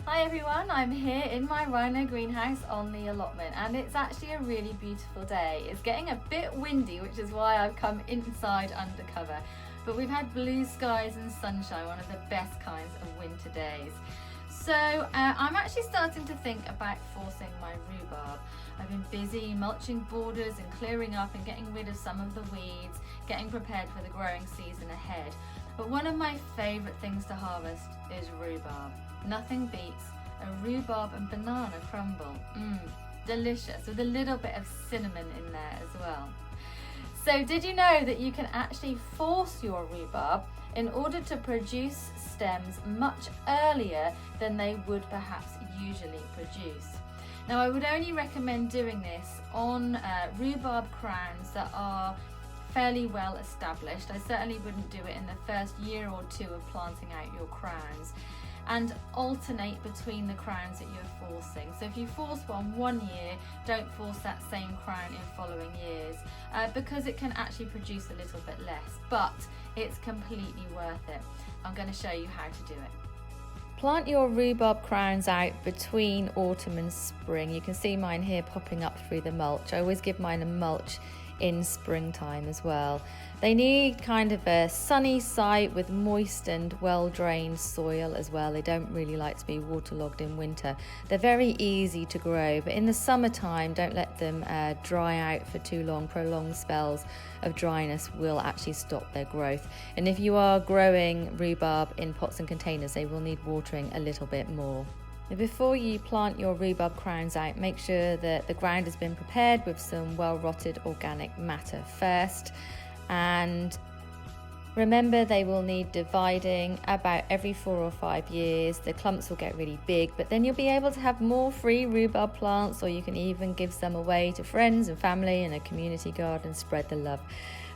Hi everyone, I'm here in my Rhino greenhouse on the allotment and it's actually a really beautiful day. It's getting a bit windy, which is why I've come inside under cover, but we've had blue skies and sunshine, one of the best kinds of winter days. So I'm actually starting to think about forcing my rhubarb. I've been busy mulching borders and clearing up and getting rid of some of the weeds, getting prepared for the growing season ahead. But one of my favourite things to harvest is rhubarb. Nothing beats a rhubarb and banana crumble. Delicious, with a little bit of cinnamon in there as well. So did you know that you can actually force your rhubarb in order to produce stems much earlier than they would perhaps usually produce? Now, I would only recommend doing this on rhubarb crowns that are fairly well established. I certainly wouldn't do it in the first year or two of planting out your crowns, and alternate between the crowns that you're forcing. So if you force one year, don't force that same crown in following years because it can actually produce a little bit less, but it's completely worth it. I'm going to show you how to do it. Plant your rhubarb crowns out between autumn and spring. You can see mine here popping up through the mulch. I always give mine a mulch in springtime as well. They need kind of a sunny site with moist and well-drained soil as well. They don't really like to be waterlogged in winter. They're very easy to grow, but in the summertime, don't let them dry out for too long. Prolonged spells of dryness will actually stop their growth. And if you are growing rhubarb in pots and containers, they will need watering a little bit more. Before you plant your rhubarb crowns out, make sure that the ground has been prepared with some well-rotted organic matter first. And remember, they will need dividing about every 4 or 5 years. The clumps will get really big, but then you'll be able to have more free rhubarb plants, or you can even give some away to friends and family in a community garden. Spread the love.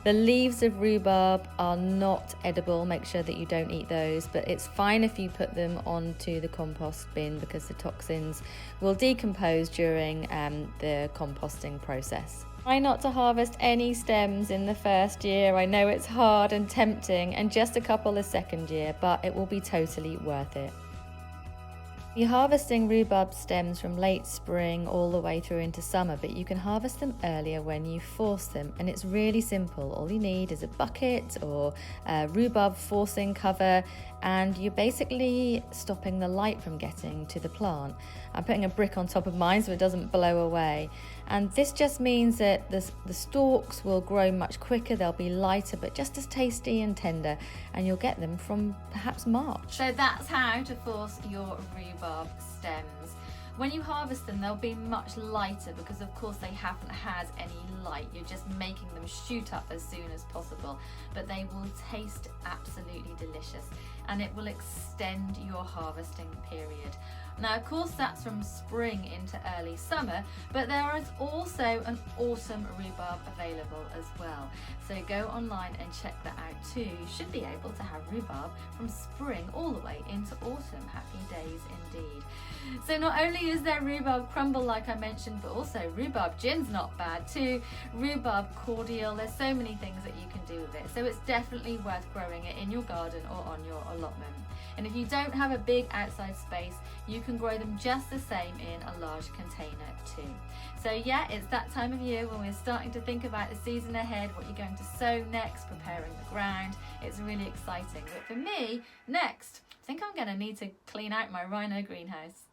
The leaves of rhubarb are not edible. Make sure that you don't eat those, but it's fine if you put them onto the compost bin because the toxins will decompose during the composting process. Try not to harvest any stems in the first year. I know it's hard and tempting, and just a couple the second year, but it will be totally worth it. You're harvesting rhubarb stems from late spring all the way through into summer, but you can harvest them earlier when you force them, and it's really simple. All you need is a bucket or a rhubarb forcing cover, and you're basically stopping the light from getting to the plant. I'm putting a brick on top of mine so it doesn't blow away, and this just means that the stalks will grow much quicker. They'll be lighter but just as tasty and tender, and you'll get them from perhaps March. So that's how to force your rhubarb stems. When you harvest them, they'll be much lighter because of course they haven't had any light. You're just making them shoot up as soon as possible, but they will taste absolutely delicious and it will extend your harvesting period. Now, of course, that's from spring into early summer, but there is also an autumn rhubarb available as well. So go online and check that out too. You should be able to have rhubarb from spring all the way into autumn. Happy days indeed. So not only is there rhubarb crumble like I mentioned, but also rhubarb gin's not bad too. Rhubarb cordial, there's so many things that you can do with it. So it's definitely worth growing it in your garden or on your allotment. And if you don't have a big outside space, you can grow them just the same in a large container too. So yeah, it's that time of year when we're starting to think about the season ahead, what you're going to sow next, preparing the ground. It's really exciting. But for me, next, I think I'm going to need to clean out my Rhino greenhouse.